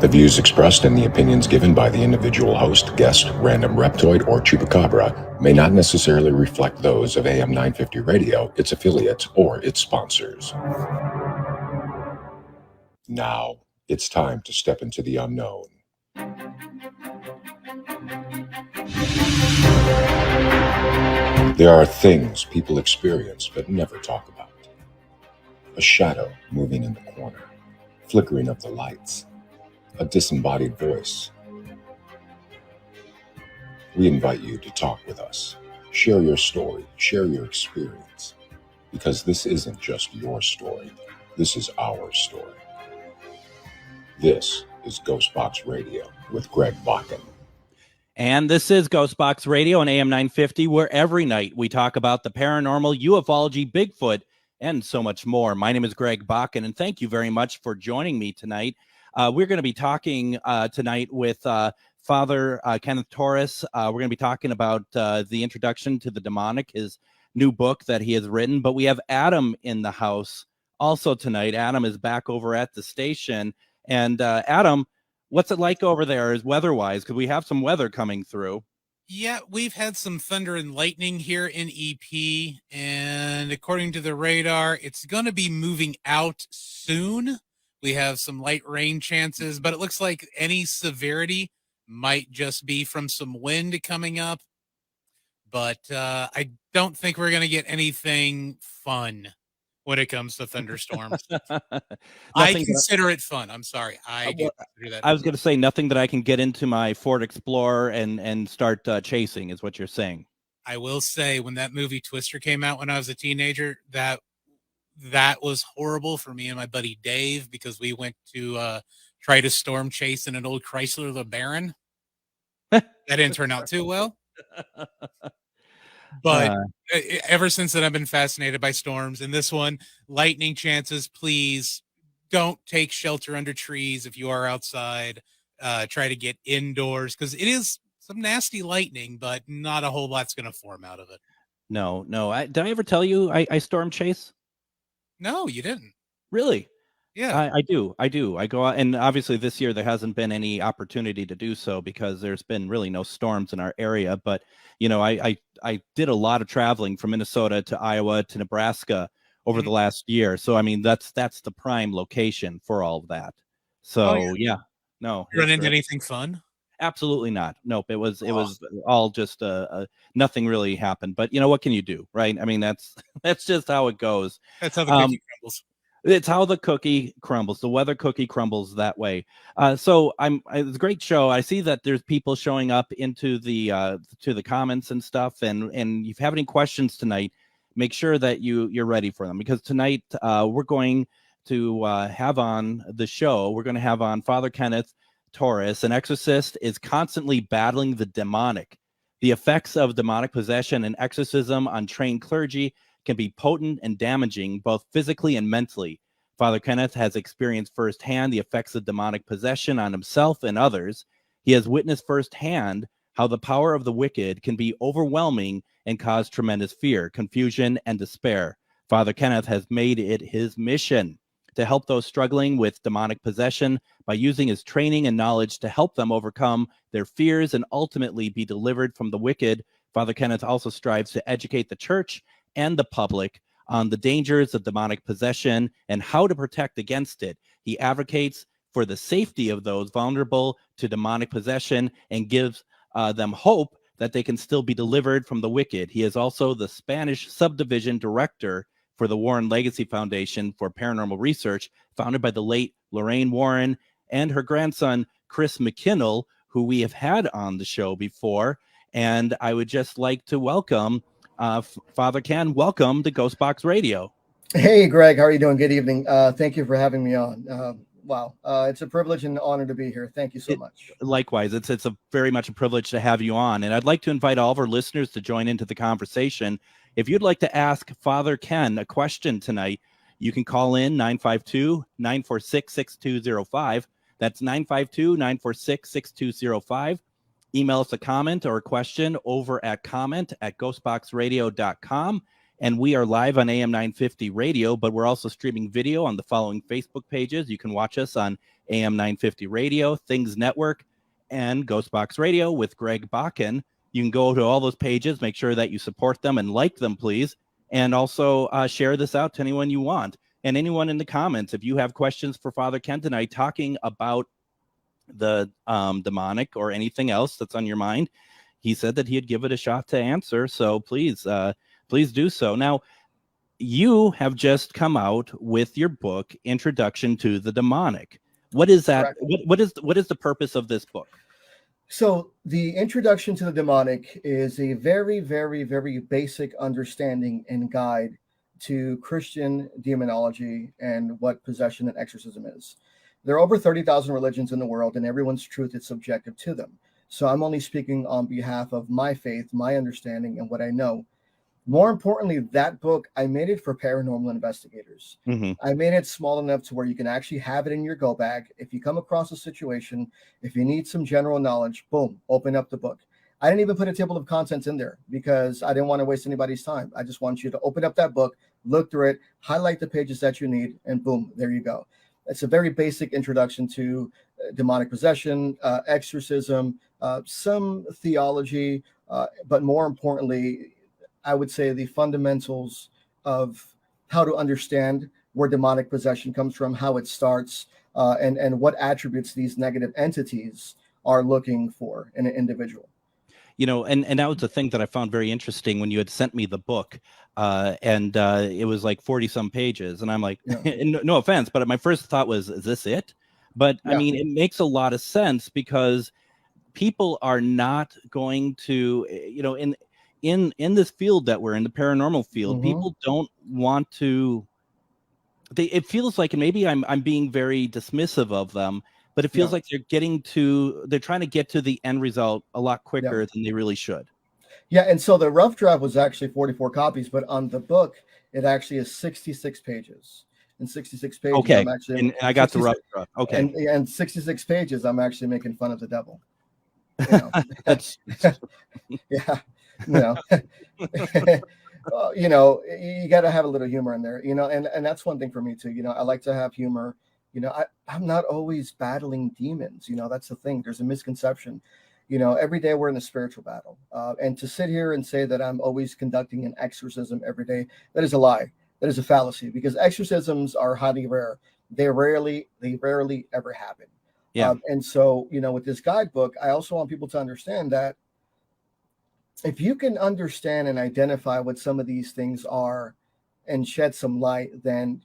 The views expressed and the opinions given by the individual host, guest, random reptoid, or chupacabra may not necessarily reflect those of AM 950 Radio, its affiliates, or its sponsors. Now, it's time to step into the unknown. There are things people experience but never talk about. A shadow moving in the corner, flickering of the lights, a disembodied voice. We invite you to talk with us. Share your story, share your experience, because this isn't just your story, this is our story. This is Ghostbox Radio with Greg Bakken. And this is Ghostbox Radio on AM 950, where every night we talk about the paranormal, ufology, Bigfoot, and so much more. My name is Greg Bakken, and thank you very much for joining me tonight. We're going to be talking tonight with Father Kenneth Torres. We're going to be talking about the introduction to the demonic, his new book that he has written. But we have Adam in the house also tonight. Adam is back over at the station. And Adam, what's it like over there is weather-wise? Because we have some weather coming through. Yeah, we've had some thunder and lightning here in EP, and according to the radar, it's going to be moving out soon. We have some light rain chances, but it looks like any severity might just be from some wind coming up. But I don't think we're going to get anything fun when it comes to thunderstorms. I consider it fun. I'm sorry. I consider that. I was going to say nothing that I can get into my Ford Explorer and start chasing is what you're saying. I will say when that movie Twister came out when I was a teenager, that was horrible for me and my buddy Dave, because we went to try to storm chase in an old Chrysler LeBaron. That didn't turn out too well. But ever since then, I've been fascinated by storms. And this one, lightning chances, please don't take shelter under trees if you are outside. Try to get indoors, because it is some nasty lightning, but not a whole lot's going to form out of it. No. Did I ever tell you I storm chase? No, you didn't. Really? Yeah, I do. I go out, and obviously this year there hasn't been any opportunity to do so because there's been really no storms in our area. But you know, I did a lot of traveling from Minnesota to Iowa to Nebraska over the last year. So I mean, that's the prime location for all of that. So yeah, no. You run into anything fun? Absolutely not. Nope. It was all just nothing really happened. But you know, what can you do, right? I mean, that's just how it goes. That's how the cookie crumbles. It's how the cookie crumbles. The weather cookie crumbles that way. So it's a great show. I see that there's people showing up into the to the comments and stuff. And if you have any questions tonight, make sure that you're ready for them, because tonight we're going to have on the show. We're going to have on Father Kenneth Torres. An exorcist is constantly battling the demonic. The effects of demonic possession and exorcism on trained clergy can be potent and damaging, both physically and mentally. Father Kenneth has experienced firsthand the effects of demonic possession on himself and others. He has witnessed firsthand how the power of the wicked can be overwhelming and cause tremendous fear, confusion, and despair. Father Kenneth has made it his mission to help those struggling with demonic possession by using his training and knowledge to help them overcome their fears and ultimately be delivered from the wicked. Father Kenneth also strives to educate the church and the public on the dangers of demonic possession and how to protect against it. He advocates for the safety of those vulnerable to demonic possession and gives them hope that they can still be delivered from the wicked. He is also the Spanish subdivision director for the Warren Legacy Foundation for Paranormal Research, founded by the late Lorraine Warren and her grandson, Chris McKinnell, who we have had on the show before. And I would just like to welcome Father Ken. Welcome to Ghostbox Radio. Hey, Greg. How are you doing? Good evening. Thank you for having me on. Wow. It's a privilege and honor to be here. Thank you so much. Likewise. It's a very much a privilege to have you on. And I'd like to invite all of our listeners to join into the conversation. If you'd like to ask Father Ken a question tonight, you can call in 952-946-6205. That's 952-946-6205. Email us a comment or a question over at comment@ghostboxradio.com. And we are live on AM 950 radio, but we're also streaming video on the following Facebook pages. You can watch us on AM 950 radio, Things Network, and Ghostbox Radio with Greg Bakken. You can go to all those pages, make sure that you support them and like them, please. And also share this out to anyone you want. And anyone in the comments, if you have questions for Father Ken tonight talking about the demonic or anything else that's on your mind, he said that he'd give it a shot to answer. So please do so. Now, you have just come out with your book, Introduction to the Demonic. What is that? What is the purpose of this book? So the Introduction to the Demonic is a very, very, very basic understanding and guide to Christian demonology and what possession and exorcism is. There are over 30,000 religions in the world, and everyone's truth is subjective to them. So I'm only speaking on behalf of my faith, my understanding, and what I know. More importantly, that book, I made it for paranormal investigators. Mm-hmm. I made it small enough to where you can actually have it in your go bag. If you come across a situation, if you need some general knowledge, boom, open up the book. I didn't even put a table of contents in there because I didn't want to waste anybody's time. I just want you to open up that book, look through it, highlight the pages that you need, and boom, there you go. It's a very basic introduction to demonic possession, exorcism, some theology, but more importantly, I would say the fundamentals of how to understand where demonic possession comes from, how it starts, and what attributes these negative entities are looking for in an individual. You know, and that was the thing that I found very interesting when you had sent me the book, and it was like 40 some pages, and I'm like, no offense, but my first thought was, is this it? But I mean, it makes a lot of sense because people are not going to, you know, in this field that we're in, the paranormal field, people don't want to. It feels like, and maybe I'm being very dismissive of them, but it feels like they're trying to get to the end result a lot quicker than they really should. Yeah, and so the rough draft was actually 44 copies, but on the book, it actually is 66 pages. In 66 pages, okay, I'm actually, and I got the rough draft. Okay, and 66 pages, I'm actually making fun of the devil. You know? That's yeah, you know, you know, you got to have a little humor in there, you know, and that's one thing for me too. You know, I like to have humor. You know, I'm not always battling demons. You know, that's the thing. There's a misconception. You know, every day we're in a spiritual battle. And to sit here and say that I'm always conducting an exorcism every day, that is a lie. That is a fallacy because exorcisms are highly rare. They rarely ever happen. Yeah. And so, you know, with this guidebook, I also want people to understand that if you can understand and identify what some of these things are and shed some light, then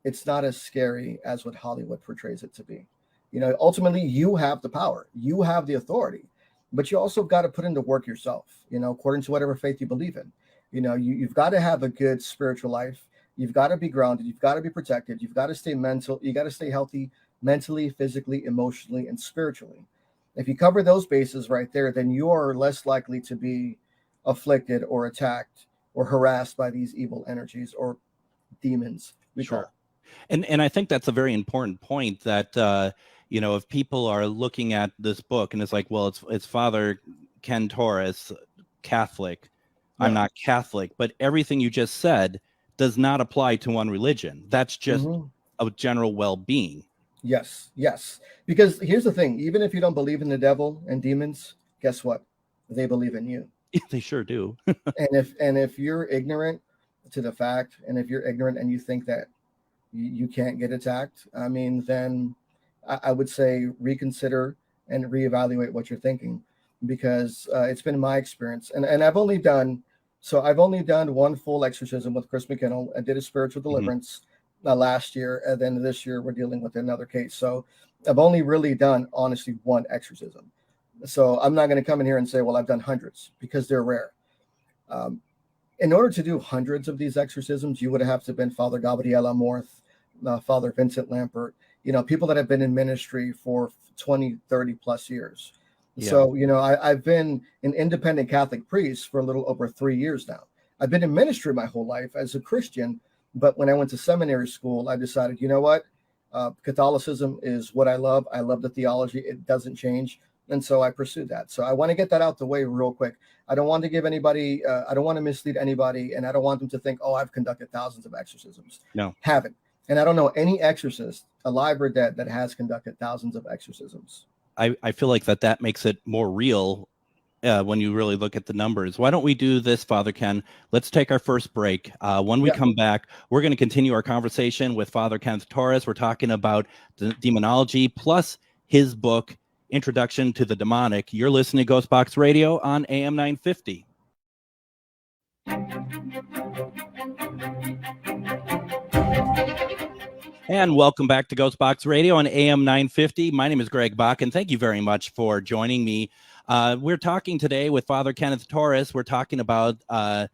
it's not as scary as what Hollywood portrays it to be. You know, ultimately, you have the power, you have the authority, but you also got to put into work yourself, you know, according to whatever faith you believe in. You know, you've got to have a good spiritual life. You've got to be grounded. You've got to be protected. You've got to stay mental. You got to stay healthy mentally, physically, emotionally, and spiritually. If you cover those bases right there, then you're less likely to be afflicted or attacked or harassed by these evil energies or demons. Sure. And I think that's a very important point that, you know, if people are looking at this book and it's like, well, it's Father Ken Torres, Catholic. Yeah. I'm not Catholic, but everything you just said does not apply to one religion. That's just a general well-being. Yes. Because here's the thing. Even if you don't believe in the devil and demons, guess what? They believe in you. They sure do. and if you're ignorant to the fact, and if you're ignorant and you think that you can't get attacked, I mean, then I would say reconsider and reevaluate what you're thinking, because it's been my experience. And I've only done one full exorcism with Chris McKinnell. I did a spiritual deliverance last year, and then this year we're dealing with another case. So I've only really done, honestly, one exorcism. So I'm not going to come in here and say, well, I've done hundreds, because they're rare. In order to do hundreds of these exorcisms, you would have to have been Father Gabriel Amorth, Father Vincent Lampert, you know, people that have been in ministry for 20, 30 plus years. Yeah. So, you know, I've been an independent Catholic priest for a little over 3 years now. I've been in ministry my whole life as a Christian, but when I went to seminary school, I decided, you know what, Catholicism is what I love. I love the theology. It doesn't change. And so I pursued that. So I want to get that out the way real quick. I don't want to give anybody, I don't want to mislead anybody, and I don't want them to think, oh, I've conducted thousands of exorcisms. No. Haven't. And I don't know any exorcist, alive or dead, that has conducted thousands of exorcisms. I feel like that makes it more real when you really look at the numbers. Why don't we do this, Father Ken? Let's take our first break. When we come back, we're going to continue our conversation with Father Kenneth Torres. We're talking about the demonology plus his book, Introduction to the Demonic. You're listening to Ghostbox Radio on AM 950. And welcome back to Ghostbox Radio on AM 950. My name is Greg Bach, and thank you very much for joining me. We're talking today with Father Kenneth Torres. We're talking about the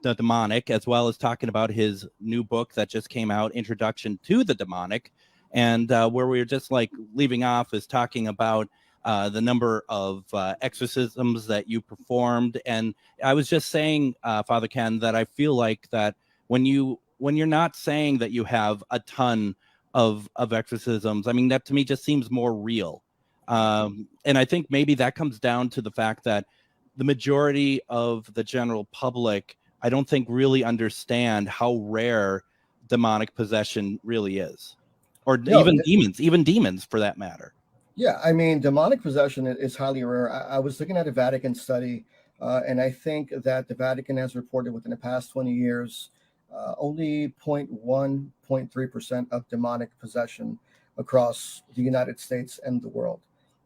demonic, as well as talking about his new book that just came out, Introduction to the Demonic. And where we were just like leaving off is talking about the number of exorcisms that you performed. And I was just saying, Father Ken, that I feel like that when you're not saying that you have a ton of exorcisms, I mean, that to me just seems more real. And I think maybe that comes down to the fact that the majority of the general public, I don't think really understand how rare demonic possession really is, or even demons for that matter. Yeah, I mean, demonic possession is highly rare. I was looking at a Vatican study, and I think that the Vatican has reported within the past 20 years, only 0.1, 0.3% of demonic possession across the United States and the world.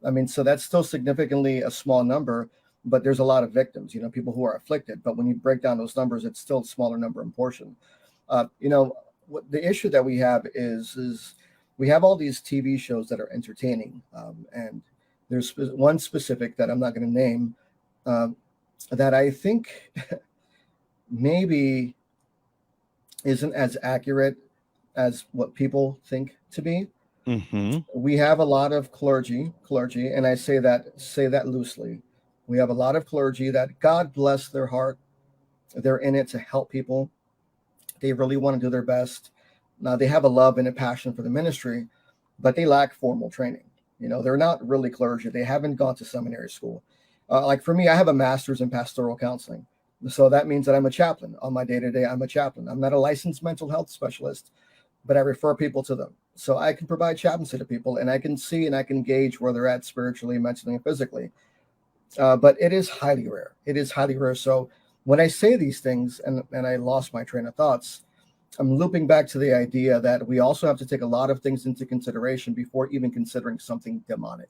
I mean, so that's still significantly a small number, but there's a lot of victims, people who are afflicted. But when you break down those numbers, it's still a smaller number in portion. What the issue that we have is we have all these TV shows that are entertaining. And there's one specific that I'm not going to name that I think maybe isn't as accurate as what people think to be. Mm-hmm. We have a lot of clergy, and I say that loosely. We have a lot of clergy that, God bless their heart, they're in it to help people. They really want to do their best. Now, they have a love and a passion for the ministry, but they lack formal training. They're not really clergy. They haven't gone to seminary school. Like for me, I have a master's in pastoral counseling. So that means that I'm a chaplain. On my day-to-day, I'm a chaplain. I'm not a licensed mental health specialist, but I refer people to them. So I can provide chaplaincy to people, and I can see and I can gauge where they're at spiritually, mentally, and physically. But it is highly rare. It is highly rare. So when I say these things, and I lost my train of thoughts, I'm looping back to the idea that we also have to take a lot of things into consideration before even considering something demonic.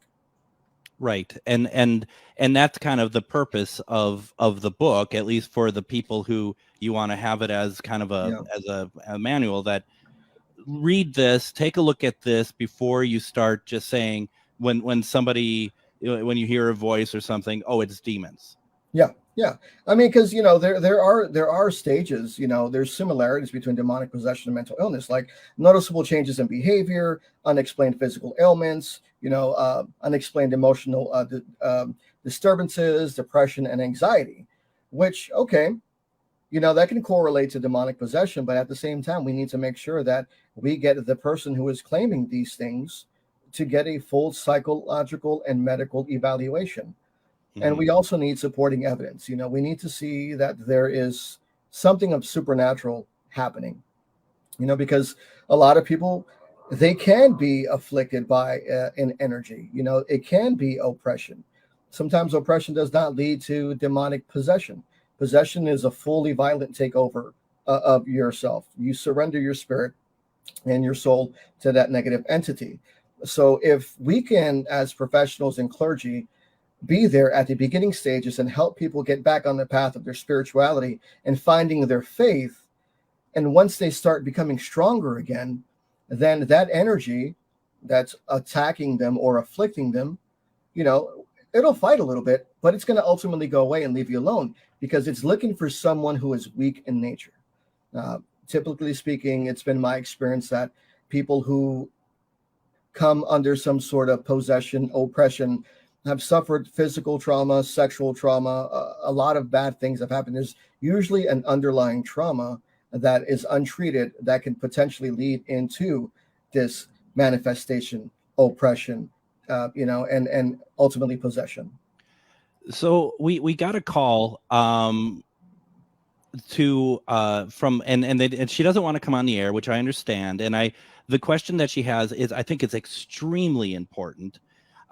Right. And that's kind of the purpose of the book, at least for the people who you want to have it as kind of as a manual that read this, take a look at this before you start just saying when somebody, when you hear a voice or something, oh, it's demons. Yeah. I mean, because, there are stages, there's similarities between demonic possession and mental illness, like noticeable changes in behavior, unexplained physical ailments, unexplained emotional disturbances, depression, and anxiety, which, okay, that can correlate to demonic possession. But at the same time, we need to make sure that we get the person who is claiming these things to get a full psychological and medical evaluation. And we also need supporting evidence. We need to see that there is something of supernatural happening, because a lot of people, they can be afflicted by an energy. It can be oppression. Sometimes oppression does not lead to demonic possession. Possession is a fully violent takeover of yourself. You surrender your spirit and your soul to that negative entity. So if we can, as professionals and clergy, be there at the beginning stages and help people get back on the path of their spirituality and finding their faith. And once they start becoming stronger again, then that energy that's attacking them or afflicting them, it'll fight a little bit, but it's going to ultimately go away and leave you alone because it's looking for someone who is weak in nature. Typically speaking, it's been my experience that people who come under some sort of possession, oppression, have suffered physical trauma, sexual trauma, a lot of bad things have happened. There's usually an underlying trauma that is untreated that can potentially lead into this manifestation, oppression, and ultimately possession. So we got a call to from and she doesn't want to come on the air, which I understand. And the question that she has is, I think it's extremely important.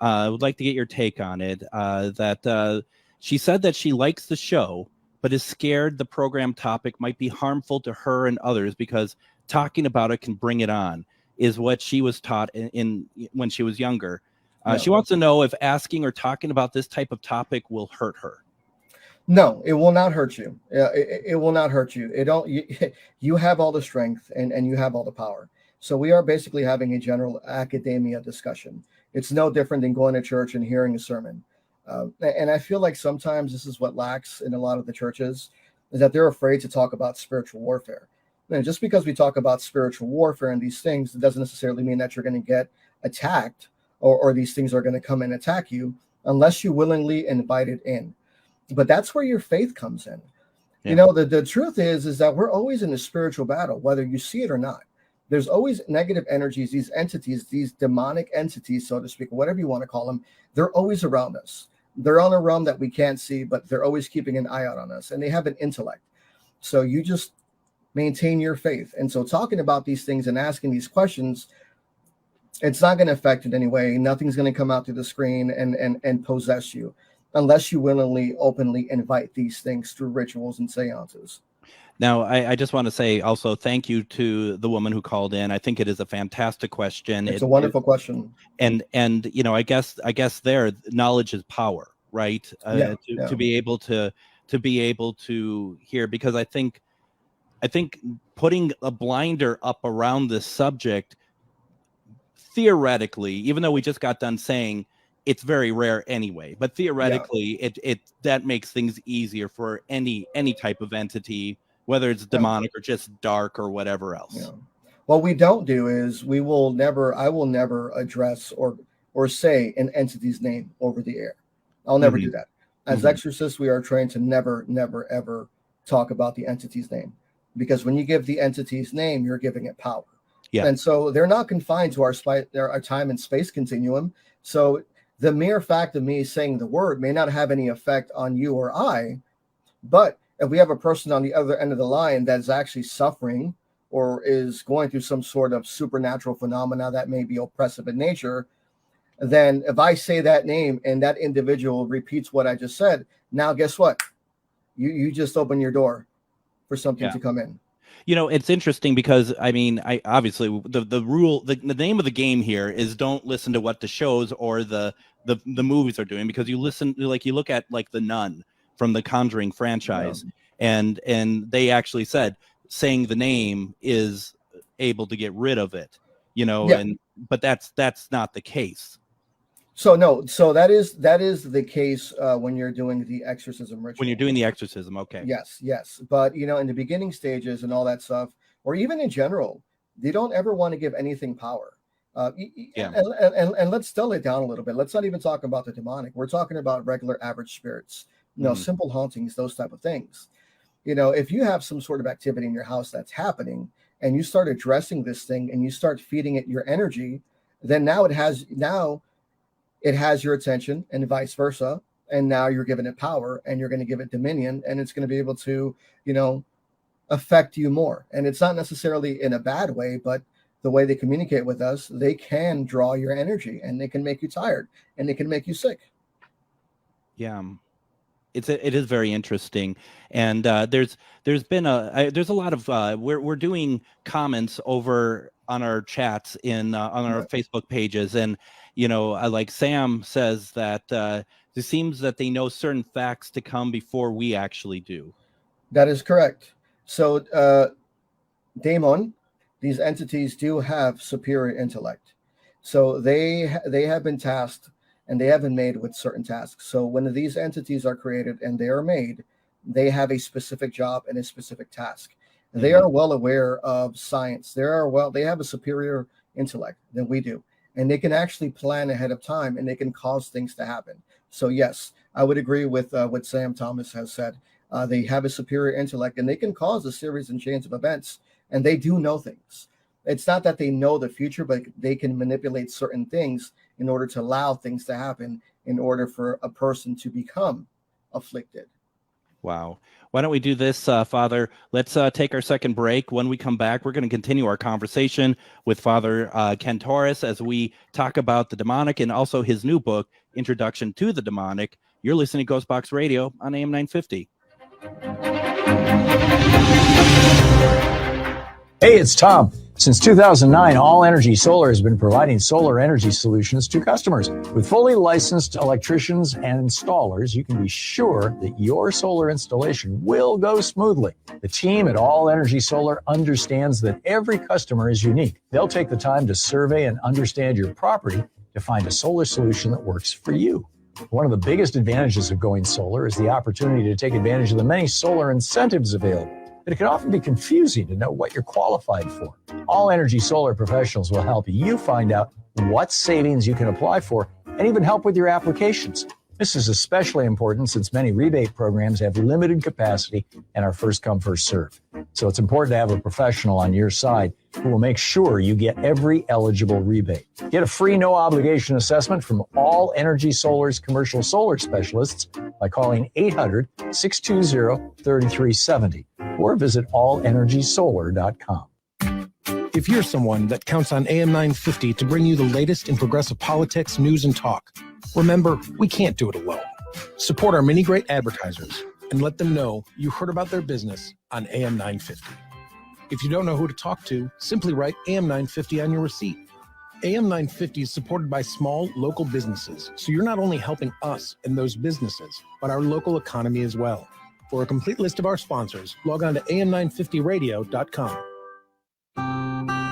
I would like to get your take on it. That she said that she likes the show, but is scared the program topic might be harmful to her and others because talking about it can bring it on, is what she was taught in when she was younger. She wants to know if asking or talking about this type of topic will hurt her. No, it will not hurt you. It will not hurt you. You have all the strength and you have all the power. So we are basically having a general academia discussion. It's no different than going to church and hearing a sermon. And I feel like sometimes this is what lacks in a lot of the churches, is that they're afraid to talk about spiritual warfare. And just because we talk about spiritual warfare and these things, it doesn't necessarily mean that you're going to get attacked or these things are going to come and attack you unless you willingly invite it in. But that's where your faith comes in. Yeah. The truth is that we're always in a spiritual battle, whether you see it or not. There's always negative energies, these entities, these demonic entities, so to speak, whatever you want to call them. They're always around us. They're on a realm that we can't see, but they're always keeping an eye out on us, and they have an intellect. So you just maintain your faith. And so talking about these things and asking these questions, it's not going to affect it in any way. Nothing's going to come out through the screen and possess you, unless you willingly, openly invite these things through rituals and seances. Now, I just want to say also thank you to the woman who called in. I think it is a fantastic question. It's a wonderful question. And I guess there knowledge is power, right? To be able to hear, because I think putting a blinder up around this subject, theoretically, even though we just got done saying it's very rare anyway, but theoretically it that makes things easier for any type of entity, whether it's demonic or just dark or whatever else. Yeah. What we don't do is I will never address or say an entity's name over the air. I'll never do that. As exorcists, we are trained to never, ever talk about the entity's name, because when you give the entity's name, you're giving it power. Yeah. And so they're not confined to our time and space continuum. So the mere fact of me saying the word may not have any effect on you or I, but if we have a person on the other end of the line that's actually suffering or is going through some sort of supernatural phenomena that may be oppressive in nature, then if I say that name and that individual repeats what I just said, now guess what? You just open your door for something to come in. It's interesting because I obviously the rule, the name of the game here is don't listen to what the shows or the movies are doing, because you look at like The Nun from the Conjuring franchise, and they actually said saying the name is able to get rid of it, but that's not the case. So that is the case when you're doing the exorcism ritual. When you're doing the exorcism, okay. Yes. But in the beginning stages and all that stuff, or even in general, they don't ever want to give anything power. And let's still it down a little bit. Let's not even talk about the demonic. We're talking about regular average spirits, simple hauntings, those type of things. If you have some sort of activity in your house that's happening and you start addressing this thing and you start feeding it your energy, then now it has your attention and vice versa. And now you're giving it power and you're going to give it dominion, and it's going to be able to, affect you more. And it's not necessarily in a bad way, but the way they communicate with us, they can draw your energy and they can make you tired and they can make you sick. Yeah. It is very interesting. And there's been a lot of we're doing comments over on our chats on our Facebook pages, and like Sam says that it seems that they know certain facts to come before we actually do. That is correct. So Daemon, these entities do have superior intellect. So they have been tasked and they have been made with certain tasks. So when these entities are created and they are made, they have a specific job and a specific task. They are well aware of science. They have a superior intellect than we do. And they can actually plan ahead of time and they can cause things to happen. So yes, I would agree with what Sam Thomas has said. They have a superior intellect and they can cause a series and chains of events, and they do know things. It's not that they know the future, but they can manipulate certain things in order to allow things to happen in order for a person to become afflicted. Wow. Why don't we do this, Father? Let's take our second break. When we come back, we're going to continue our conversation with Father Ken Torres as we talk about the demonic and also his new book, Introduction to the Demonic. You're listening to Ghostbox Radio on AM 950. Hey, it's Tom. Since 2009, All Energy Solar has been providing solar energy solutions to customers. With fully licensed electricians and installers, you can be sure that your solar installation will go smoothly. The team at All Energy Solar understands that every customer is unique. They'll take the time to survey and understand your property to find a solar solution that works for you. One of the biggest advantages of going solar is the opportunity to take advantage of the many solar incentives available. But it can often be confusing to know what you're qualified for. All Energy Solar professionals will help you find out what savings you can apply for and even help with your applications. This is especially important since many rebate programs have limited capacity and are first come, first serve. So it's important to have a professional on your side who will make sure you get every eligible rebate. Get a free no obligation assessment from All Energy Solar's commercial solar specialists by calling 800-620-3370 or visit allenergysolar.com. If you're someone that counts on AM 950 to bring you the latest in progressive politics, news, and talk, remember, we can't do it alone. Support our many great advertisers and let them know you heard about their business on AM 950. If you don't know who to talk to, simply write AM 950 on your receipt. AM 950 is supported by small local businesses, so you're not only helping us and those businesses, but our local economy as well. For a complete list of our sponsors, log on to am950radio.com.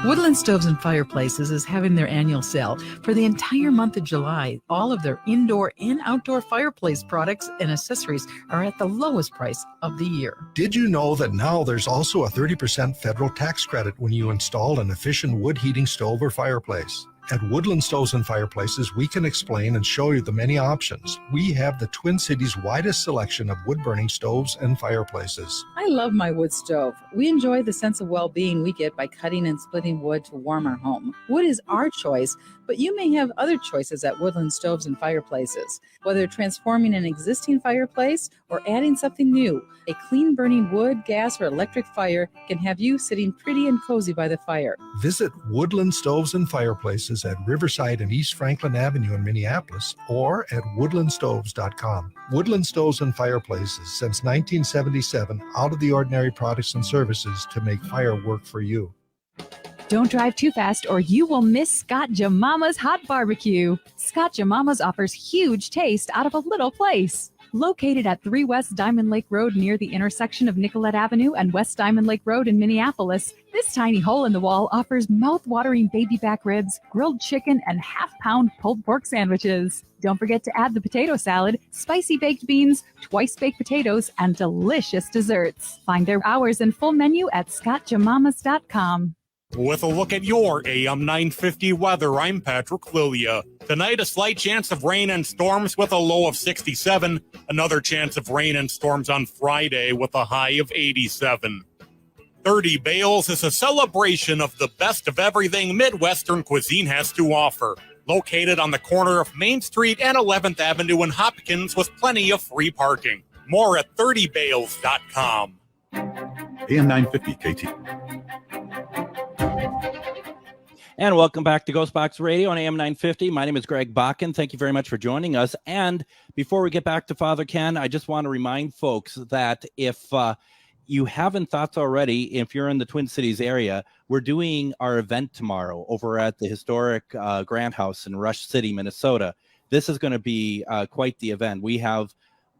Woodland Stoves and Fireplaces is having their annual sale for the entire month of July. All of their indoor and outdoor fireplace products and accessories are at the lowest price of the year. Did you know that now there's also a 30% federal tax credit when you install an efficient wood heating stove or fireplace? At Woodland Stoves and Fireplaces, we can explain and show you the many options. We have the Twin Cities' widest selection of wood-burning stoves and fireplaces. I love my wood stove. We enjoy the sense of well-being we get by cutting and splitting wood to warm our home. Wood is our choice, but you may have other choices at Woodland Stoves and Fireplaces. Whether transforming an existing fireplace or adding something new, a clean-burning wood, gas, or electric fire can have you sitting pretty and cozy by the fire. Visit Woodland Stoves and Fireplaces at Riverside and East Franklin Avenue in Minneapolis or at woodlandstoves.com. Woodland Stoves and Fireplaces, since 1977, out-of-the-ordinary products and services to make fire work for you. Don't drive too fast or you will miss Scott Jamama's Hot Barbecue. Scott Jamama's offers huge taste out of a little place. Located at 3 West Diamond Lake Road near the intersection of Nicollet Avenue and West Diamond Lake Road in Minneapolis, this tiny hole in the wall offers mouth-watering baby back ribs, grilled chicken, and half-pound pulled pork sandwiches. Don't forget to add the potato salad, spicy baked beans, twice-baked potatoes, and delicious desserts. Find their hours and full menu at scottjamamas.com. With a look at your AM 950 weather, I'm Patrick Lilia. Tonight, a slight chance of rain and storms with a low of 67. Another chance of rain and storms on Friday with a high of 87. 30 Bales is a celebration of the best of everything Midwestern cuisine has to offer. Located on the corner of Main Street and 11th Avenue in Hopkins with plenty of free parking. More at 30bales.com. AM 950 KT. And welcome back to Ghostbox Radio on AM 950. My name is Greg Bakken. Thank you very much for joining us. And before we get back to Father Ken, I just want to remind folks that if you haven't thought already, if you're in the Twin Cities area, we're doing our event tomorrow over at the historic Grant House in Rush City, Minnesota. This is going to be quite the event. We have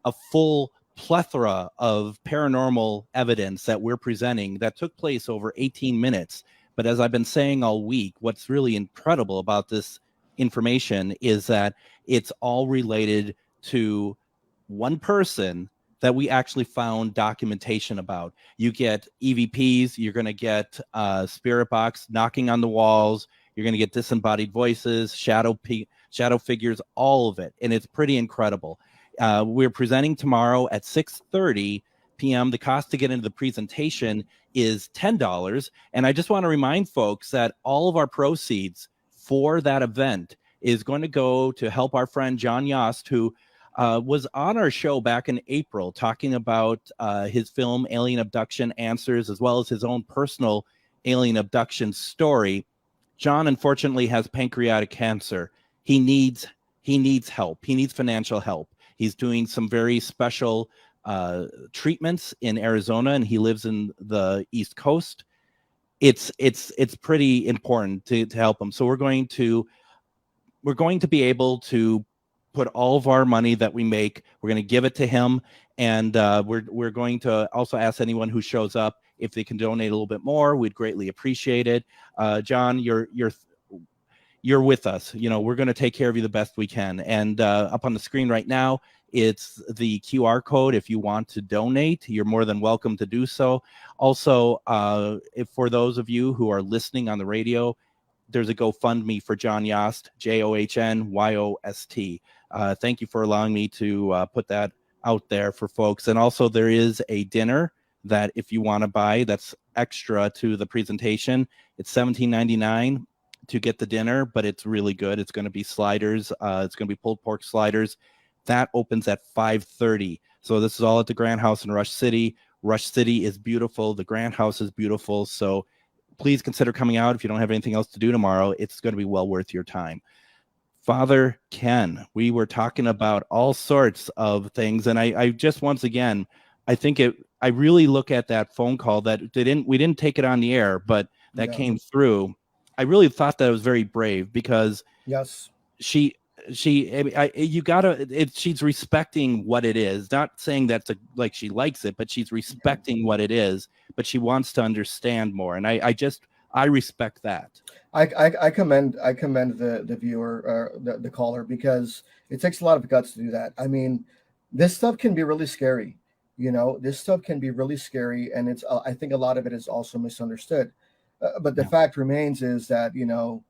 a full plethora of paranormal evidence that we're presenting that took place over 18 minutes. But as I've been saying all week, what's really incredible about this information is that it's all related to one person that we actually found documentation about. You get EVPs, you're going to get spirit box knocking on the walls, you're going to get disembodied voices, shadow figures, all of it. And it's pretty incredible. We're presenting tomorrow at 6:30 p.m. The cost to get into the presentation is $10. And I just want to remind folks that all of our proceeds for that event is going to go to help our friend John Yost, who was on our show back in April talking about his film Alien Abduction Answers, as well as his own personal alien abduction story. John unfortunately has pancreatic cancer. He needs help. He needs financial help. He's doing some very special treatments in Arizona, and he lives in the East Coast. It's pretty important to help him. So we're going to be able to put all of our money that we make, we're going to give it to him, and we're going to also ask anyone who shows up if they can donate a little bit more. We'd greatly appreciate it. John, you're with us. You know, we're going to take care of you the best we can. And up on the screen right now, it's the QR code. If you want to donate, you're more than welcome to do so. Also, if for those of you who are listening on the radio, there's a GoFundMe for John Yost, JOHNYOST. Thank you for allowing me to put that out there for folks. And also there is a dinner that if you want to buy, that's extra to the presentation. It's $17.99 to get the dinner, but it's really good. It's going to be sliders. It's going to be pulled pork sliders. That opens at 5:30. So this is all at the Grand House in Rush City. Rush City is beautiful. The Grand House is beautiful. So please consider coming out. If you don't have anything else to do tomorrow, it's going to be well worth your time. Father Ken, we were talking about all sorts of things. And I just, once again, I really look at that phone call that we didn't take it on the air, but that came through. I really thought that was very brave because yes, she's respecting what it is, not saying that's like she likes it, but she's respecting what it is, but she wants to understand more. And I respect that. I commend the viewer or the caller, because it takes a lot of guts to do that. I mean, this stuff can be really scary. You know, this stuff can be really scary, and it's I think a lot of it is also misunderstood. But the fact remains is that, you know,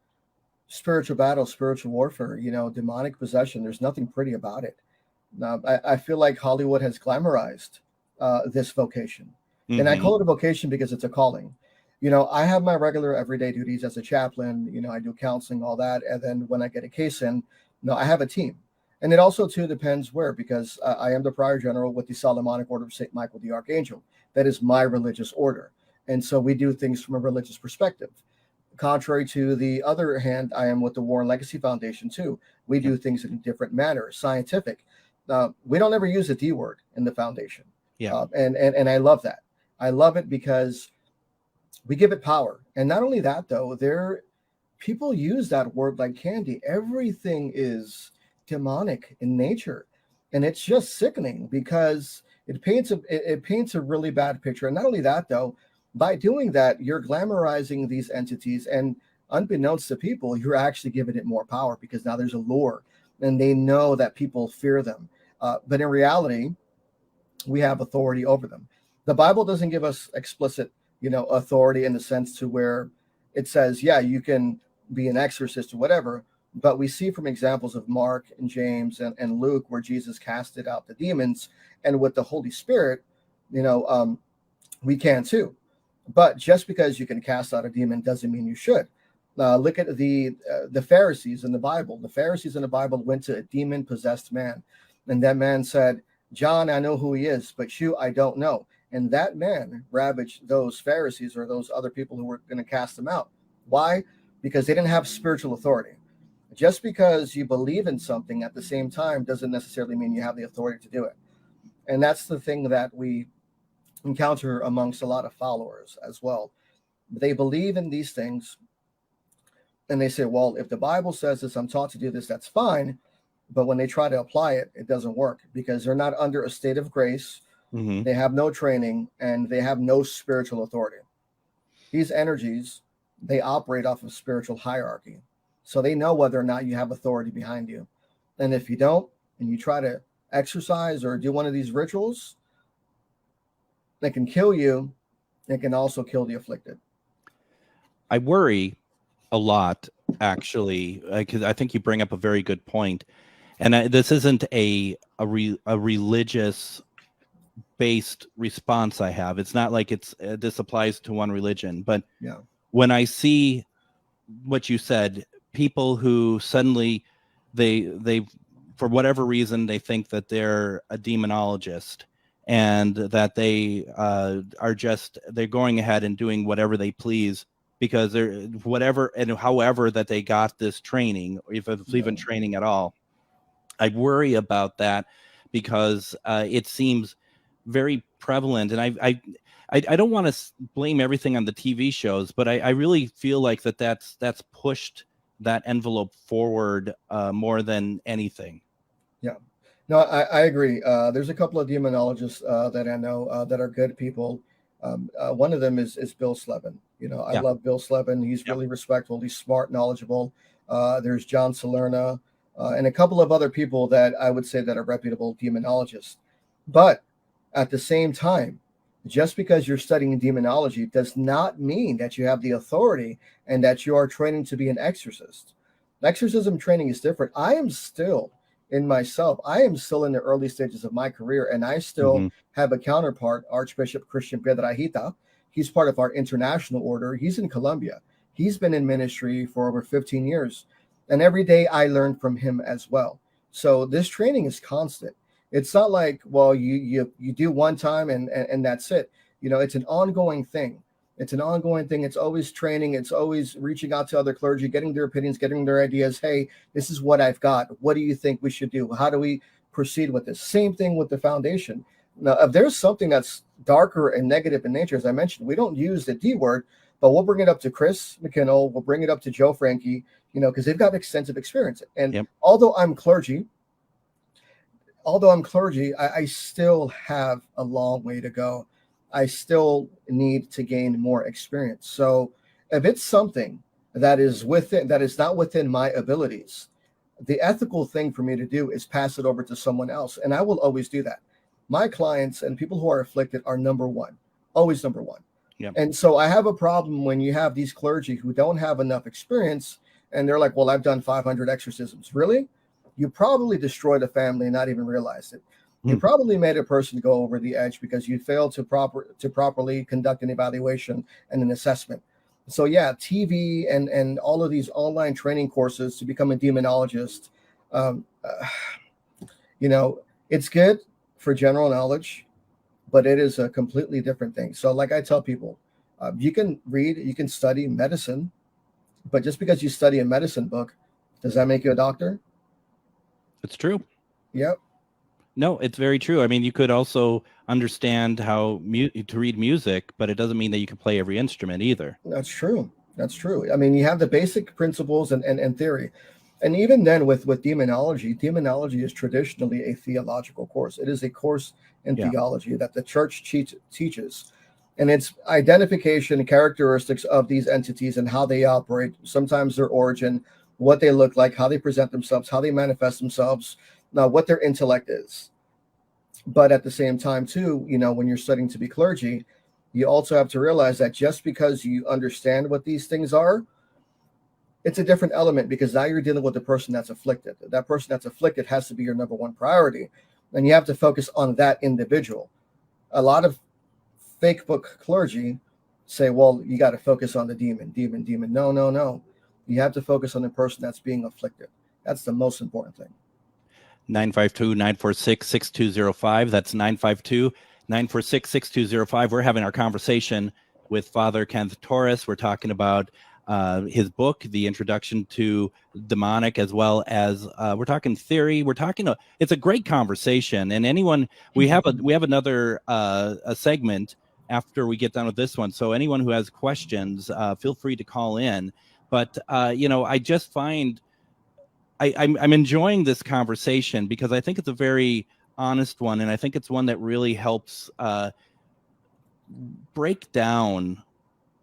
spiritual battle, spiritual warfare, you know, demonic possession, there's nothing pretty about it. I feel like Hollywood has glamorized this vocation. Mm-hmm. And I call it a vocation because it's a calling. You know, I have my regular everyday duties as a chaplain. You know, I do counseling, all that. And then when I get a case in, I have a team. And it also, too, depends where, because I am the prior general with the Solomonic Order of St. Michael the Archangel. That is my religious order. And so we do things from a religious perspective. Contrary to the other hand, I am with the War and Legacy Foundation, too. We do things in a different manner, scientific. We don't ever use a D word in the foundation. Yeah. And I love that. I love it because we give it power. And not only that, though, people use that word like candy. Everything is demonic in nature. And it's just sickening because it paints a really bad picture. And not only that, though, by doing that, you're glamorizing these entities, and unbeknownst to people, you're actually giving it more power because now there's a lure and they know that people fear them. But in reality, we have authority over them. The Bible doesn't give us explicit, authority in the sense to where it says, yeah, you can be an exorcist or whatever. But we see from examples of Mark and James and Luke where Jesus casted out the demons, and with the Holy Spirit, we can too. But just because you can cast out a demon doesn't mean you should. Look at the Pharisees in the Bible. The Pharisees in the Bible went to a demon-possessed man, and that man said, "John, I know who he is, but you, I don't know." And that man ravaged those Pharisees or those other people who were going to cast them out. Why? Because they didn't have spiritual authority. Just because you believe in something at the same time doesn't necessarily mean you have the authority to do it. And that's the thing that we encounter amongst a lot of followers as well. They believe in these things and they say, well, if the Bible says this, I'm taught to do this, that's fine. But when they try to apply it, it doesn't work because they're not under a state of grace. Mm-hmm. They have no training and they have no spiritual authority. These energies, they operate off of spiritual hierarchy. So they know whether or not you have authority behind you. And if you don't, and you try to exercise or do one of these rituals, they can kill you. It can also kill the afflicted. I worry a lot, actually, because I think you bring up a very good point. And this isn't a religious based response I have. It's not like this applies to one religion, but Yeah. when I see what you said, people who suddenly they for whatever reason they think that they're a demonologist and that they they're going ahead and doing whatever they please because they're whatever and however that they got this training, or if it's even training at all. I worry about that because it seems very prevalent, and I don't want to blame everything on the TV shows, but I really feel like that's pushed that envelope forward more than anything. Yeah, no, I agree. There's a couple of demonologists that I know that are good people. One of them is Bill Slevin. I love Bill Slevin. He's really respectful. He's smart, knowledgeable. There's John Salerno and a couple of other people that I would say that are reputable demonologists. But at the same time, just because you're studying demonology does not mean that you have the authority and that you are training to be an exorcist. Exorcism training is different. I am still in the early stages of my career, and I still have a counterpart, Archbishop Christian Piedrahita. He's part of our international order. He's in Colombia. He's been in ministry for over 15 years. And every day I learn from him as well. So this training is constant. It's not like, well, you do one time and that's it. It's an ongoing thing. It's always training. It's always reaching out to other clergy, getting their opinions, getting their ideas. Hey, this is what I've got. What do you think we should do? How do we proceed with this? Same thing with the foundation. Now, if there's something that's darker and negative in nature, as I mentioned, we don't use the D word, but we'll bring it up to Chris McKinnell. We'll bring it up to Joe Frankie, because they've got extensive experience. And although I'm clergy, I still have a long way to go. I still need to gain more experience. So if it's something that is not within my abilities, the ethical thing for me to do is pass it over to someone else. And I will always do that. My clients and people who are afflicted are number one, always number one. Yep. And so I have a problem when you have these clergy who don't have enough experience and they're like, well, I've done 500 exorcisms. Really? You probably destroyed a family and not even realized it. You probably made a person go over the edge because you failed to properly conduct an evaluation and an assessment. So yeah, TV and all of these online training courses to become a demonologist, it's good for general knowledge, but it is a completely different thing. So like I tell people, you can read, you can study medicine, but just because you study a medicine book, does that make you a doctor? It's true. Yep. No, it's very true. I mean, you could also understand how to read music, but it doesn't mean that you can play every instrument either. That's true. I mean, you have the basic principles and theory. And even then with demonology is traditionally a theological course. It is a course in theology that the church teaches. And it's identification and characteristics of these entities and how they operate, sometimes their origin, what they look like, how they present themselves, how they manifest themselves, what their intellect is. But at the same time, too, when you're studying to be clergy, you also have to realize that just because you understand what these things are, it's a different element because now you're dealing with the person that's afflicted. That person that's afflicted has to be your number one priority. And you have to focus on that individual. A lot of fake book clergy say, well, you got to focus on the demon. No. You have to focus on the person that's being afflicted. That's the most important thing. 952-946-6205. That's 952-946-6205. We're having our conversation with Father Kenneth Torres. We're talking about his book, The Introduction to Demonic, as well as we're talking theory. It's a great conversation. And anyone, we have another a segment after we get done with this one. So anyone who has questions, feel free to call in. But I just find I'm enjoying this conversation because I think it's a very honest one, and I think it's one that really helps break down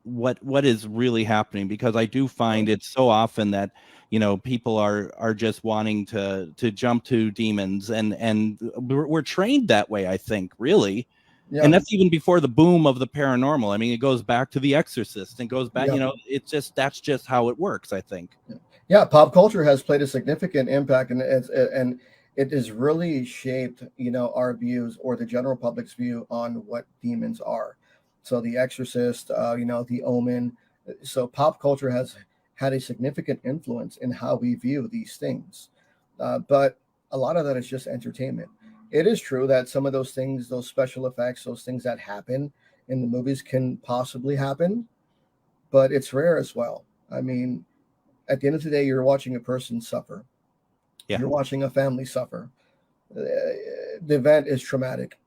what is really happening, because I do find it so often that people are just wanting to jump to demons, and we're trained that way, I think, really. Yeah. And that's even before the boom of the paranormal. I mean, it goes back to The Exorcist and goes back, that's just how it works, I think. Yeah, pop culture has played a significant impact, and it has really shaped, our views or the general public's view on what demons are. So The Exorcist, The Omen. So pop culture has had a significant influence in how we view these things. But a lot of that is just entertainment. It is true that some of those things, those special effects, those things that happen in the movies can possibly happen, but it's rare as well. I mean, at the end of the day, you're watching a person suffer. Yeah. You're watching a family suffer. The event is traumatic.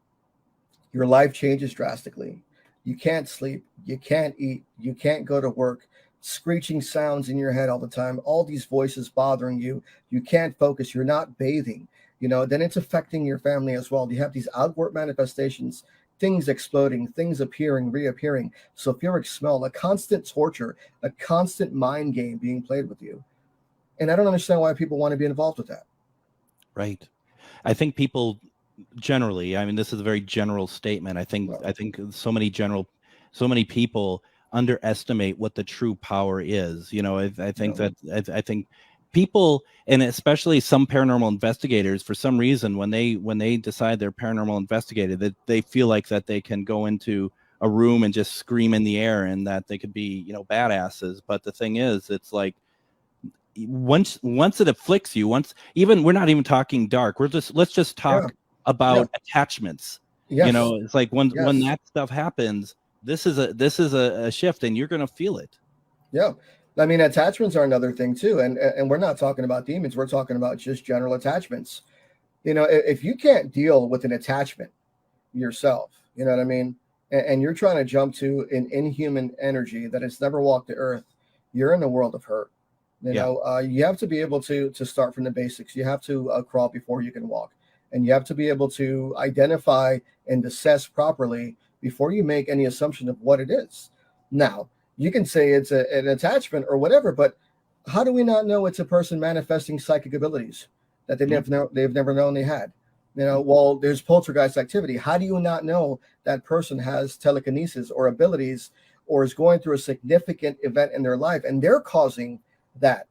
Your life changes drastically. You can't sleep. You can't eat. You can't go to work. Screeching sounds in your head all the time. All these voices bothering you. You can't focus. You're not bathing. Then it's affecting your family as well. You have these outward manifestations, things exploding, things appearing, reappearing, sulfuric smell, a constant torture, a constant mind game being played with you. And I don't understand why people want to be involved with that. Right. I think people generally, I mean, this is a very general statement. I think so many people underestimate what the true power is. I think people, and especially some paranormal investigators, for some reason, when they decide they're paranormal investigator, that they feel like that they can go into a room and just scream in the air and that they could be, badasses. But the thing is, it's like, once it afflicts you, even we're not even talking dark, let's just talk about attachments. Yes. It's like when that stuff happens, this is a shift and you're going to feel it. Yeah. I mean, attachments are another thing too. And we're not talking about demons. We're talking about just general attachments. If you can't deal with an attachment yourself, you know what I mean? And you're trying to jump to an inhuman energy that has never walked the earth, you're in a world of hurt. You have to be able to start from the basics. You have to crawl before you can walk, and you have to be able to identify and assess properly before you make any assumption of what it is. Now, you can say it's an attachment or whatever, but how do we not know it's a person manifesting psychic abilities that they've never known they had? Well, there's poltergeist activity. How do you not know that person has telekinesis or abilities or is going through a significant event in their life and they're causing that,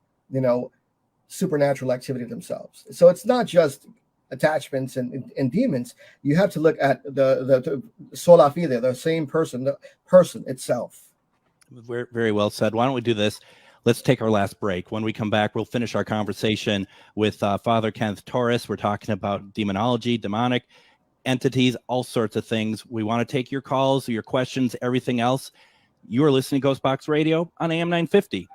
supernatural activity themselves? So it's not just attachments and demons. You have to look at the sola fide, the same person, the person itself. Very, very well said. Why don't we do this? Let's take our last break. When we come back, we'll finish our conversation with Father Kenneth Torres. We're talking about demonology, demonic entities, all sorts of things. We want to take your calls, your questions, everything else. You are listening to Ghostbox Radio on AM 950.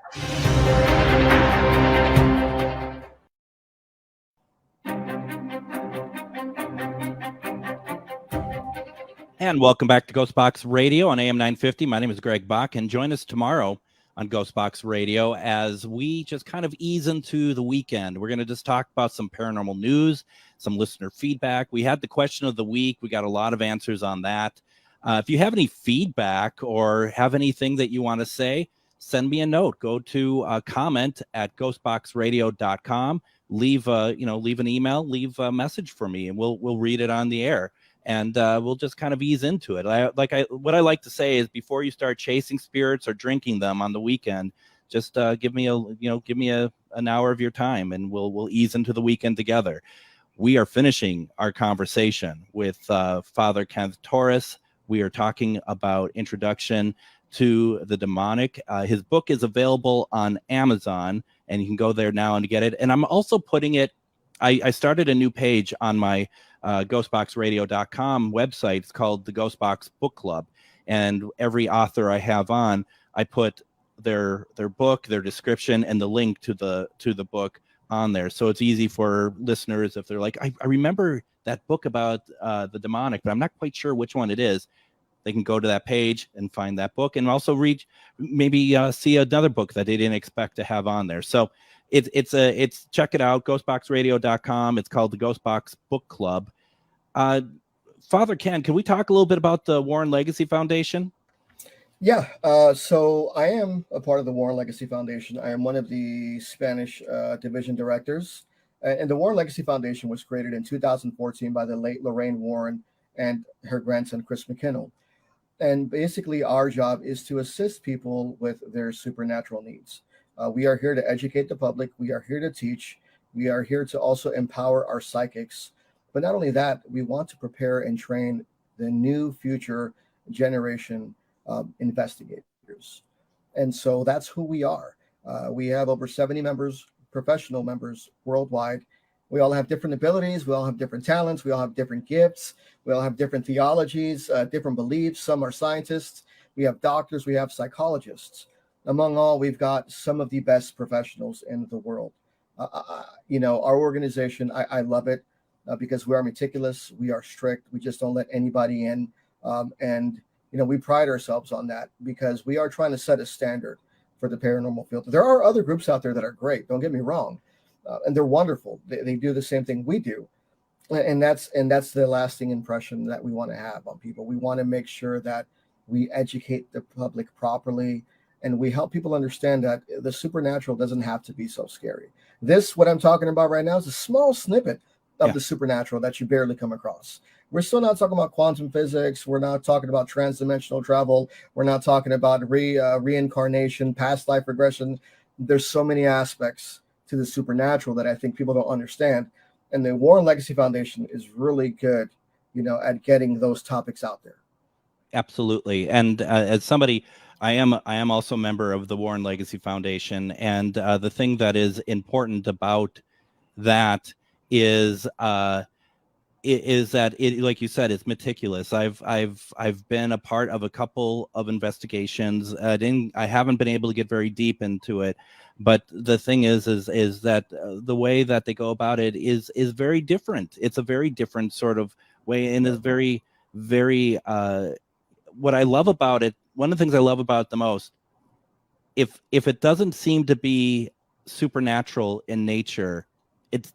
And welcome back to Ghostbox Radio on AM 950. My name is Greg Bach, and join us tomorrow on Ghostbox Radio as we just kind of ease into the weekend. We're going to just talk about some paranormal news, some listener feedback. We had the question of the week. We got a lot of answers on that. If you have any feedback or have anything that you want to say, send me a note. Go to comment at ghostboxradio.com. Leave an email, leave a message for me, and we'll read it on the air. And we'll just kind of ease into it. What I like to say is, before you start chasing spirits or drinking them on the weekend, just give me an hour of your time, and we'll ease into the weekend together. We are finishing our conversation with Father Kenneth Torres. We are talking about introduction to the demonic. His book is available on Amazon, and you can go there now and get it. And I'm also putting it. I started a new page on my ghostboxradio.com website. It's called the Ghostbox Book Club, and every author I have on, I put their book, their description, and the link to the book on there. So it's easy for listeners if they're like, I remember that book about the demonic, but I'm not quite sure which one it is. They can go to that page and find that book, and also read, maybe see another book that they didn't expect to have on there. So it's check it out, ghostboxradio.com. It's called the Ghostbox Book Club. Father Ken, can we talk a little bit about the Warren Legacy Foundation? Yeah, so I am a part of the Warren Legacy Foundation. I am one of the Spanish division directors. And the Warren Legacy Foundation was created in 2014 by the late Lorraine Warren and her grandson, Chris McKinnell. And basically, our job is to assist people with their supernatural needs. We are here to educate the public. We are here to teach. We are here to also empower our psychics. But not only that, we want to prepare and train the new future generation investigators. And so that's who we are. We have over 70 members, professional members worldwide. We all have different abilities. We all have different talents. We all have different gifts. We all have different theologies, different beliefs. Some are scientists. We have doctors. We have psychologists. Among all, we've got some of the best professionals in the world. Our organization, I love it because we are meticulous. We are strict. We just don't let anybody in. And we pride ourselves on that because we are trying to set a standard for the paranormal field. There are other groups out there that are great. Don't get me wrong. And they're wonderful. They do the same thing we do. And that's the lasting impression that we want to have on people. We want to make sure that we educate the public properly and we help people understand that the supernatural doesn't have to be so scary. What I'm talking about right now is a small snippet of the supernatural that you barely come across. We're still not talking about quantum physics. We're not talking about transdimensional travel. We're not talking about reincarnation, past life regression. There's so many aspects to the supernatural that I think people don't understand. And the Warren Legacy Foundation is really good, at getting those topics out there. Absolutely. And as somebody, I am also a member of the Warren Legacy Foundation. And the thing that is important about that is that it, like you said, it's meticulous. I've been a part of a couple of investigations. I haven't been able to get very deep into it, but the thing is that the way that they go about it is very different. It's a very different sort of way, and is very, very. What I love about it, one of the things I love about it the most, if it doesn't seem to be supernatural in nature,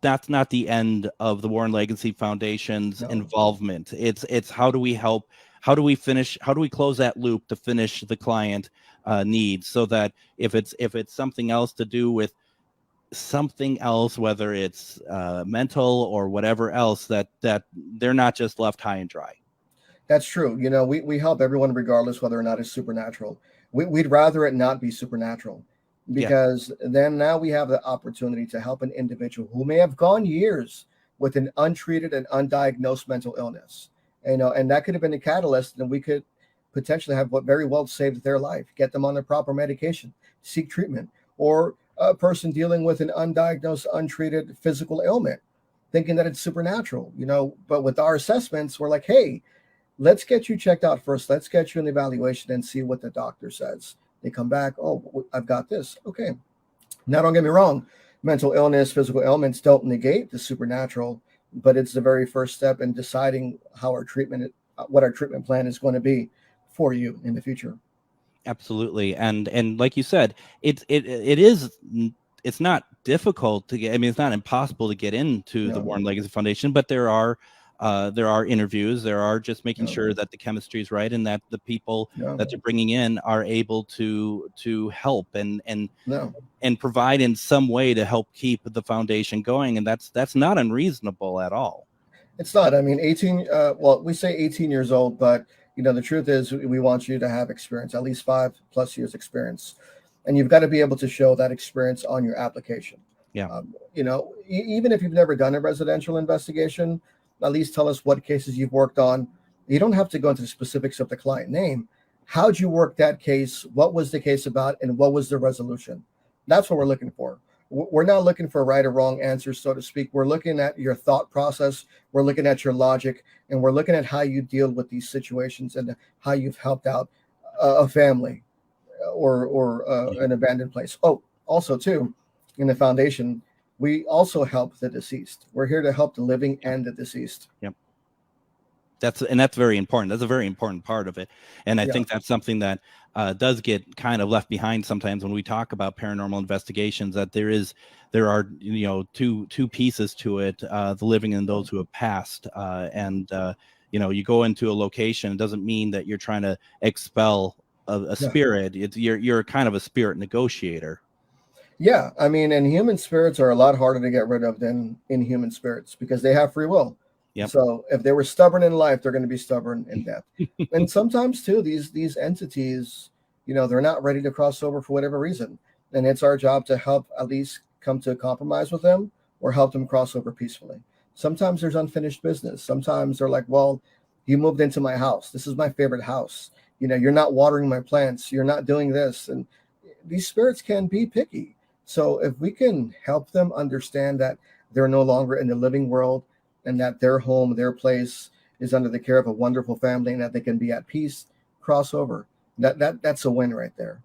that's not the end of the Warren Legacy Foundation's involvement. It's how do we help? How do we close that loop to finish the client needs, so that if it's something else to do with something else, whether it's mental or whatever else, that they're not just left high and dry. That's true. We help everyone regardless whether or not it's supernatural. We'd rather it not be supernatural. Because then now we have the opportunity to help an individual who may have gone years with an untreated and undiagnosed mental illness, and that could have been a catalyst, and we could potentially have what very well saved their life, get them on the proper medication, seek treatment, or a person dealing with an undiagnosed, untreated physical ailment, thinking that it's supernatural, but with our assessments, we're like, hey, let's get you checked out first. Let's get you an evaluation and see what the doctor says. They come back, oh, I've got this. Okay. Now, don't get me wrong. Mental illness, physical ailments don't negate the supernatural, but it's the very first step in deciding what our treatment plan is going to be for you in the future. Absolutely. And like you said, it's not difficult to get. I mean, it's not impossible to get into the Warren Legacy Foundation, but there are interviews. There are just making sure that the chemistry is right and that the people that they're bringing in are able to help and provide in some way to help keep the foundation going. And that's not unreasonable at all. It's not. I mean, 18. We say 18 years old, but the truth is we want you to have experience, at least 5+ years experience, and you've got to be able to show that experience on your application. Yeah. Even if you've never done a residential investigation, at least tell us what cases you've worked on. You don't have to go into the specifics of the client name. How'd you work that case? What was the case about? And what was the resolution? That's what we're looking for. We're not looking for right or wrong answers, so to speak. We're looking at your thought process. We're looking at your logic. And we're looking at how you deal with these situations and how you've helped out a family or an abandoned place. Oh, also, too, in the foundation, we also help the deceased. We're here to help the living and the deceased. Yep. That's very important. That's a very important part of it. And I think that's something that does get kind of left behind sometimes when we talk about paranormal investigations, that there are two pieces to it, the living and those who have passed. You go into a location, it doesn't mean that you're trying to expel a spirit. You're kind of a spirit negotiator. Yeah, I mean, and human spirits are a lot harder to get rid of than inhuman spirits because they have free will. Yep. So if they were stubborn in life, they're going to be stubborn in death. And sometimes too, these entities, they're not ready to cross over for whatever reason. And it's our job to help at least come to a compromise with them or help them cross over peacefully. Sometimes there's unfinished business. Sometimes they're like, well, you moved into my house. This is my favorite house. You're not watering my plants. You're not doing this. And these spirits can be picky. So if we can help them understand that they're no longer in the living world and that their home, their place is under the care of a wonderful family and that they can be at peace, cross over. That's a win right there.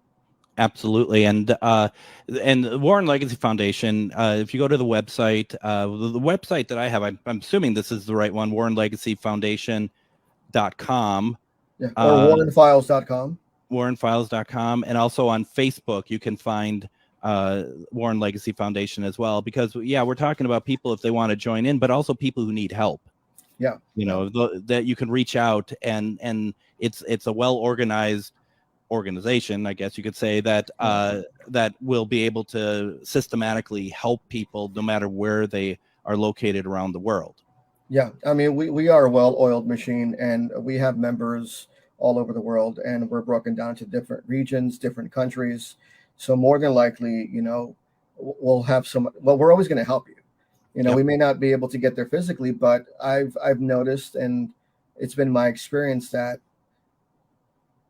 Absolutely. And the Warren Legacy Foundation, if you go to the website, the website that I have, I'm assuming this is the right one, warrenlegacyfoundation.com. Yeah, or warrenfiles.com. warrenfiles.com. And also on Facebook, you can find Warren Legacy Foundation as well, because we're talking about people if they want to join in, but also people who need help. Yeah. That you can reach out and it's a well-organized organization, I guess you could say, that that will be able to systematically help people no matter where they are located around the world. Yeah, I mean, we are a well-oiled machine, and we have members all over the world, and we're broken down to different regions, different countries. So more than likely, we'll have we're always going to help you. Yep. We may not be able to get there physically, but I've noticed, and it's been my experience that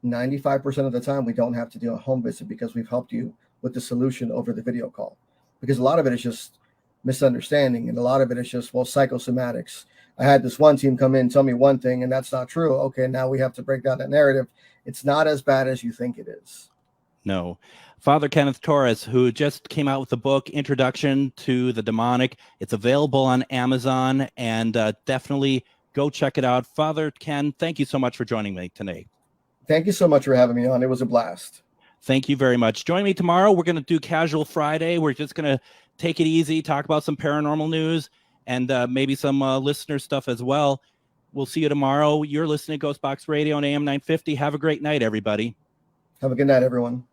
95% of the time we don't have to do a home visit because we've helped you with the solution over the video call. Because a lot of it is just misunderstanding, and a lot of it is just, psychosomatics. I had this one team come in, tell me one thing, and that's not true. Okay, now we have to break down that narrative. It's not as bad as you think it is. No. Father Kenneth Torres, who just came out with the book, Introduction to the Demonic. It's available on Amazon, and definitely go check it out. Father Ken, thank you so much for joining me today. Thank you so much for having me on. It was a blast. Thank you very much. Join me tomorrow. We're going to do Casual Friday. We're just going to take it easy, talk about some paranormal news, and maybe some listener stuff as well. We'll see you tomorrow. You're listening to Ghostbox Radio on AM 950. Have a great night, everybody. Have a good night, everyone.